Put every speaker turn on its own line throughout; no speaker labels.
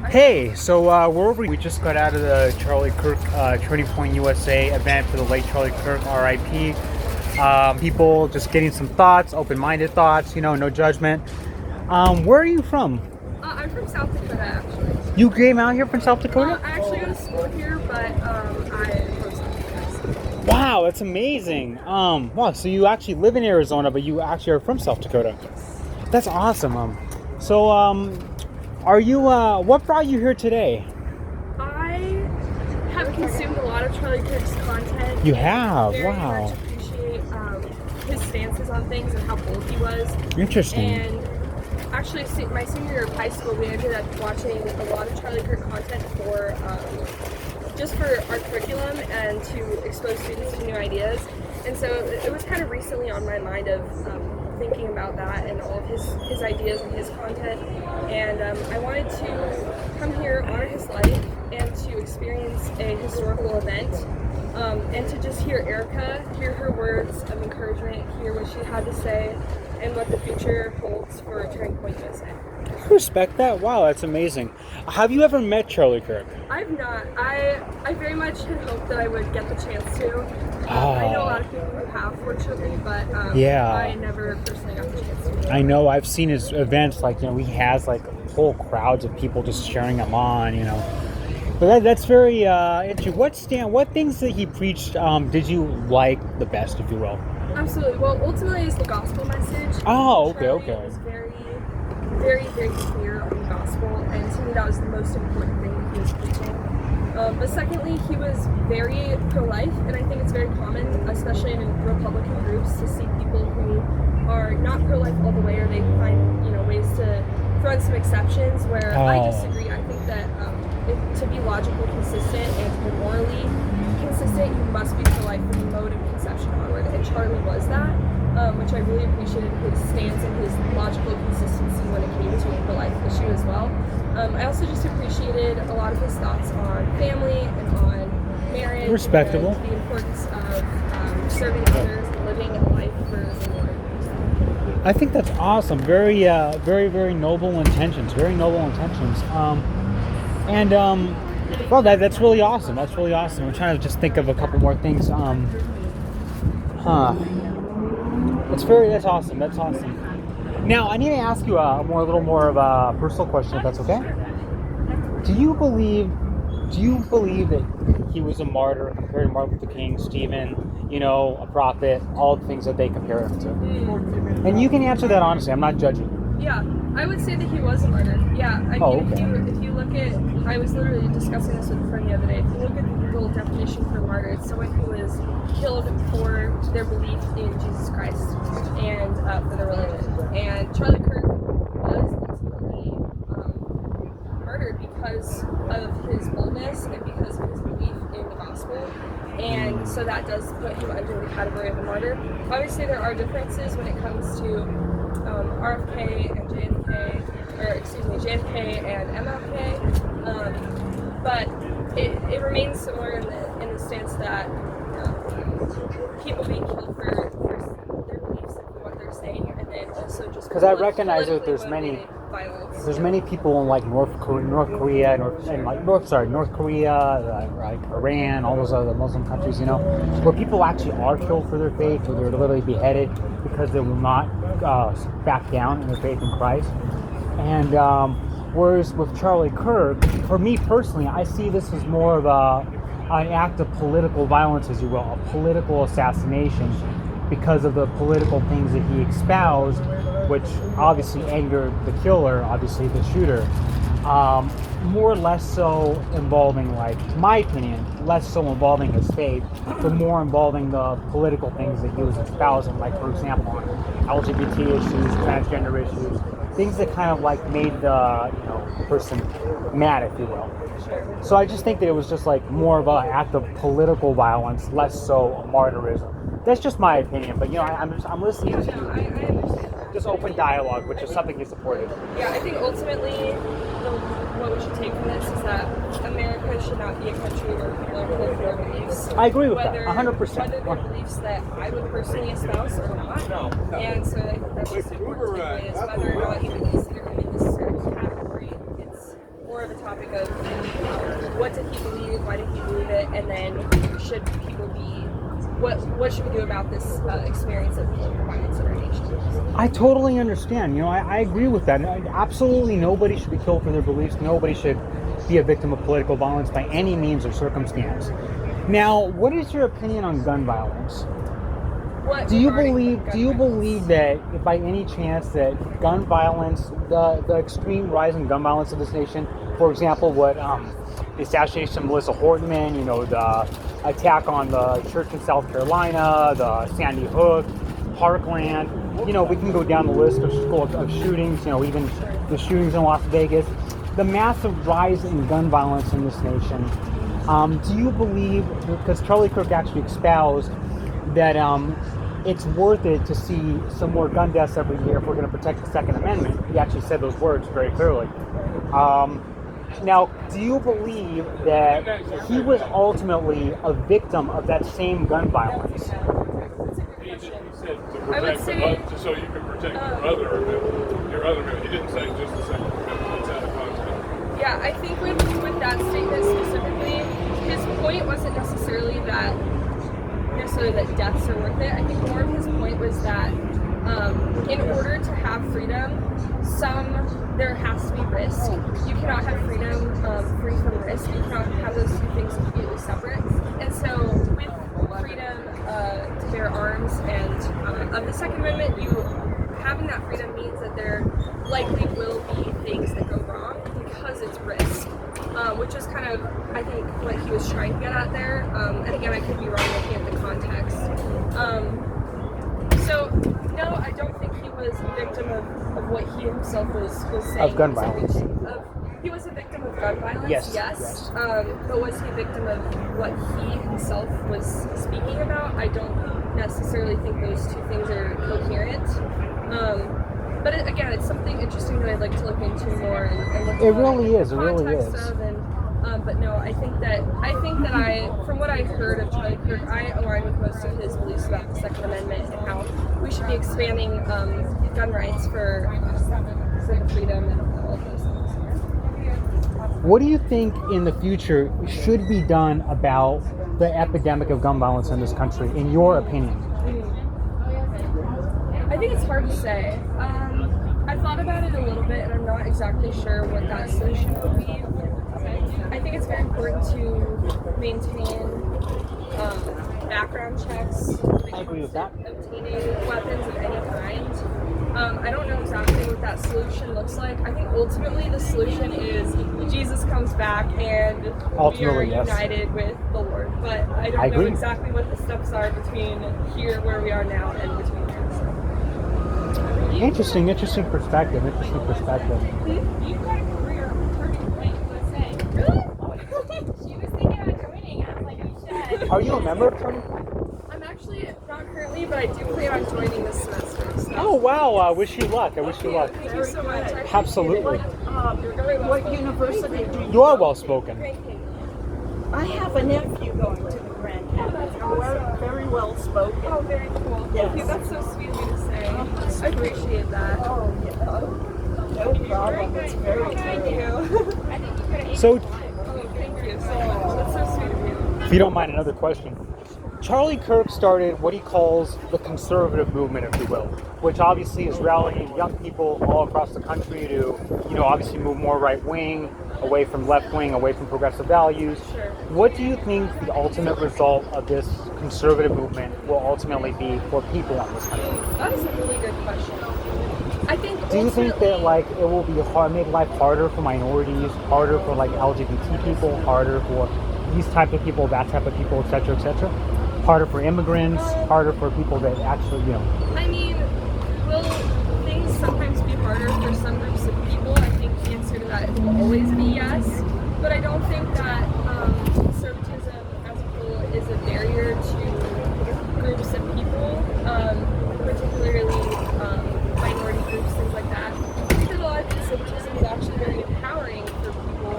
Hey, so we're over. We just got out of the Charlie Kirk Turning Point USA event for the late Charlie Kirk, RIP. People just getting some thoughts, open-minded thoughts. No judgment. Where are you from?
I'm from South Dakota, actually.
You came out here from South Dakota?
I actually go to school here, but I'm from South Dakota.
Wow, that's amazing. Wow, so you actually live in Arizona, but you actually are from South Dakota.
Yes.
That's awesome. Are you? What brought you here today?
I have consumed a lot of Charlie Kirk's content.
You
and
have?
very
Wow.
much appreciate his stances on things and how bold he was.
Interesting.
And actually, my senior year of high school, we ended up watching a lot of Charlie Kirk content for just for our curriculum and to expose students to new ideas. And so it was kind of recently on my mind of thinking about that and all of his ideas and his content. And I wanted to come here, honor his life, and to experience a historical event. And to just hear Erica, hear her words of encouragement, hear what she had to say, and what the future holds for Turning Point USA.
I respect that. Wow, that's amazing. Have you ever met Charlie Kirk?
I've not. I very much had hoped that I would get the chance to.
Oh.
I know a lot of people who have, fortunately, but
Yeah.
I never personally got the chance to.
I know I've seen his events, he has whole crowds of people just cheering him on. But that's very interesting. What things that he preached did you like the best, if you will?
Absolutely. Well, ultimately, it's the gospel message.
Oh, okay,
Charlie
okay.
was very, very, very clear on the gospel, and to me, that was the most important thing that he was preaching. But secondly, he was very pro-life, and I think it's very common, especially in Republican groups, to see people who are not pro-life all the way, or they find ways to throw in some exceptions. Where I disagree. I think that to be logically consistent and to be morally consistent, you must be pro-life from the mode of conception onward, and Charlie was that, which I really appreciated his stance and his logical consistency when it came to a pro-life issue as well. I also just appreciated a lot of his thoughts on family and on marriage.
Respectable.
And the importance of serving others and living a life for the Lord.
I think that's awesome. Very, very, very noble intentions. Very noble intentions. Well, that's really awesome. That's really awesome. I'm trying to just think of a couple more things. That's awesome. That's awesome. Now, I need to ask you a little more of a personal question, if that's okay. Do you believe that he was a martyr compared to Martin Luther King, Stephen, a prophet, all the things that they compare him to? And you can answer that honestly. I'm not judging.
Yeah, I would say that he was a martyr. Yeah, I mean,
okay.
if you look at, I was literally discussing this with a friend the other day. If you look at the Google definition for martyr, it's someone who was killed for their belief in Jesus Christ and for their religion. And Charlie Kirk was ultimately murdered because of his boldness and because of his belief in the gospel. And so that does put him under the category of a martyr. Obviously, there are differences when it comes to RFK and JFK and MLK, but it remains similar in the stance that people being killed for their beliefs and what they're saying, and then also just
because I recognize that there's many people in North Korea, Iran, all those other Muslim countries, where people actually are killed for their faith, or they're literally beheaded because they will not back down in their faith in Christ. And whereas with Charlie Kirk, for me personally, I see this as more of an act of political violence, as you will, a political assassination, because of the political things that he espoused, which obviously angered the killer, obviously the shooter. More or less so involving, my opinion, less so involving his faith, but more involving the political things that he was espousing, for example, LGBT issues, transgender issues, things that kind of made the person mad, if you will. So I just think that it was just more of an act of political violence, less so a martyrism. That's just my opinion, but I'm listening to you.
I understand.
Just open dialogue, which is something you supported.
Yeah, I think ultimately what we should take from this is that America should not be a country where people are killed for their beliefs.
I agree with that, 100%.
Whether they're beliefs that I would personally espouse or not. And so I think that's just important to takeaway is whether or not you would consider him in this certain category. It's more more of a topic of what did he believe, why did he believe it, and then should people be, what should we do about this experience of political violence in our nation?
I totally understand. You know, I agree with that. Absolutely nobody should be killed for their beliefs. Nobody should be a victim of political violence by any means or circumstance. Now, what is your opinion on gun violence? Do you believe that if by any chance that gun violence, the extreme rise in gun violence in this nation, for example, what the assassination of Melissa Hortman, you know, the attack on the church in South Carolina, the Sandy Hook, Parkland, you know, we can go down the list of shootings, you know, even the shootings in Las Vegas, the massive rise in gun violence in this nation. Do you believe, because Charlie Kirk actually espoused that it's worth it to see some more gun deaths every year if we're going to protect the Second Amendment. He actually said those words very clearly. Now, do you believe that he was ultimately a victim of that same gun violence?
He said to protect so you can protect your other amendment. He didn't say just the Second Amendment. It's out of context.
Yeah, I think with that statement specifically, his point wasn't necessarily that deaths are worth it. I think more of his point was that in order to have freedom, there has to be risk. You cannot have freedom free from risk. You cannot have those two things completely separate. And so with freedom to bear arms and of the Second Amendment, having that freedom means that there likely will be things that go wrong because it's risk. Which is kind of, I think, what he was trying to get at there. And again, I could be wrong looking at the context. So, no, I don't think he was a victim of what he himself was saying.
Of gun violence.
He was a victim of gun violence,
yes.
But was he a victim of what he himself was speaking about? I don't necessarily think those two things are coherent. But again, it's something interesting that I'd like to look into more and look.
It really is. It really is.
But no, I think that from what I heard of Charlie Kirk, I align with most of his beliefs about the Second Amendment and how we should be expanding gun rights for the freedom and all of those things.
What do you think in the future should be done about the epidemic of gun violence in this country, in your opinion?
I think it's hard to say. I thought about it a little bit, and I'm not exactly sure what that solution would be. I think it's very important to maintain background checks.
I agree with that.
Obtaining weapons of any kind. I don't know exactly what that solution looks like. I think ultimately the solution is Jesus comes back and we are united with the Lord. But I don't know exactly what the steps are between here, where we are now, and between there. So.
Interesting perspective.
You've got a career turning point, let's say. Really? She was thinking about joining. I was like, you should.
Are you a member of Turning Point?
I'm actually not currently, but I do plan on joining this semester. So.
Oh, wow. I wish you luck. Thank
you so much.
Absolutely.
What university do you
You are well spoken.
I have a nephew going to the Grand Campus. We're very well spoken.
Oh, very cool.
Yes.
Thank you. That's so sweet of you to say. I appreciate that.
Oh, yeah. No problem. It's very
Thank
good.
you.
So,
Thank you so much. That's so sweet of you.
if you don't mind, another question. Charlie Kirk started what he calls the conservative movement, if you will, which obviously is rallying young people all across the country to, obviously move more right-wing, away from left-wing, away from progressive values.
Sure.
What do you think the ultimate result of this conservative movement will ultimately be for people in this country?
That is a really good question. I think.
Do you think that it will be make life harder for minorities, harder for LGBT people, harder for these type of people, that type of people, etc., etc.? Harder for immigrants, harder for people that actually,
I mean, will things sometimes be harder for some groups of people? I think the answer to that will always be yes. But I don't think that conservatism as a whole is a barrier to groups of people, particularly minority groups, things like that. Because a lot of conservatism is actually very empowering for people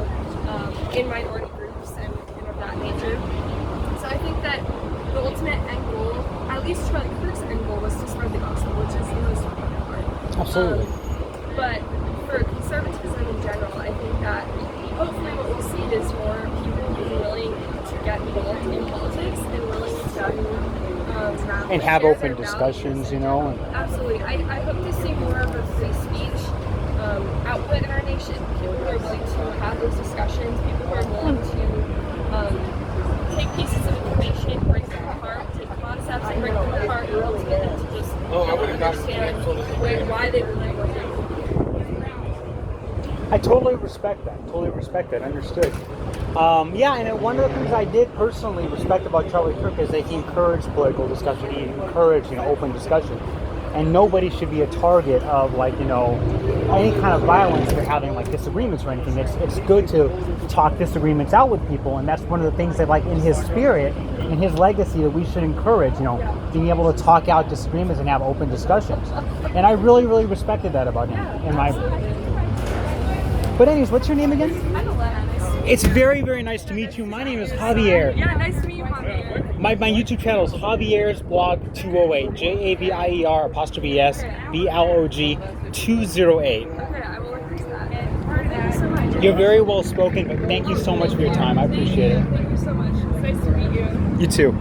in minority groups and of that nature. So I think that the ultimate end goal, at least Charlie Kirk's end goal, was to spread the gospel, which is the most important part.
Absolutely.
But for conservatism in general, I think that need is more people who are willing to get involved in politics and willing to
And have
share
open
their
discussions,
values.
you know. And,
Absolutely. I hope to see more of a free speech output in our nation. People who are willing to have those discussions, people who are willing to take pieces of information, break them apart, take concepts and break them apart, and ultimately to just understand why they believe what they believe.
I totally respect that. Understood. Yeah, and one of the things I did personally respect about Charlie Kirk is that he encouraged political discussion. He encouraged, open discussion. And nobody should be a target of any kind of violence if they're having disagreements or anything. It's good to talk disagreements out with people, and that's one of the things that in his spirit, in his legacy, that we should encourage. Being able to talk out disagreements and have open discussions. And I really, really respected that about him. But anyways, what's your name again?
I'm Alana.
It's very, very nice to meet you. My name is Javier.
Yeah, nice to meet you, Javier.
My YouTube channel is Javier's Blog 208. JAVIER''S BLOG 208.
Okay, I will look into that. Thank you so much.
You're very well spoken, but thank you so much for your time. I appreciate it.
Thank you so much. It's nice to meet you.
You too.